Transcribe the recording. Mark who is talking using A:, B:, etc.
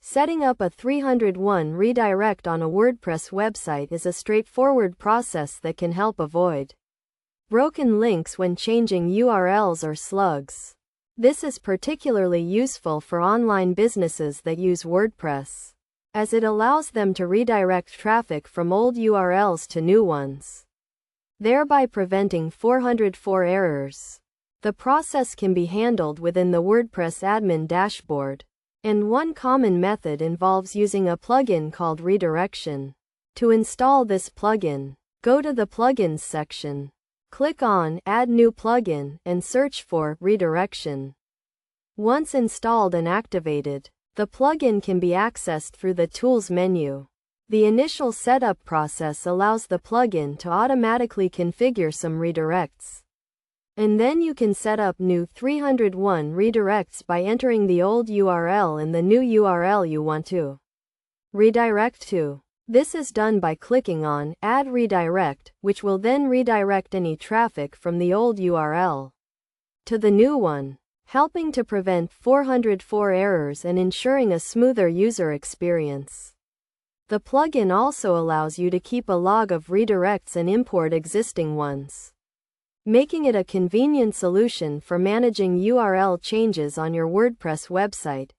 A: Setting up a 301 redirect on a WordPress website is a straightforward process that can help avoid broken links when changing URLs or slugs. This is particularly useful for online businesses that use WordPress, as it allows them to redirect traffic from old URLs to new ones, thereby preventing 404 errors. The process can be handled within the WordPress admin dashboard, and one common method involves using a plugin called Redirection. To install this plugin, go to the Plugins section. Click on Add New Plugin and search for Redirection. Once installed and activated, the plugin can be accessed through the Tools menu. The initial setup process allows the plugin to automatically configure some redirects, and then you can set up new 301 redirects by entering the old URL and the new URL you want to redirect to. This is done by clicking on Add Redirect, which will then redirect any traffic from the old URL to the new one, helping to prevent 404 errors and ensuring a smoother user experience. The plugin also allows you to keep a log of redirects and import existing ones, making it a convenient solution for managing URL changes on your WordPress website.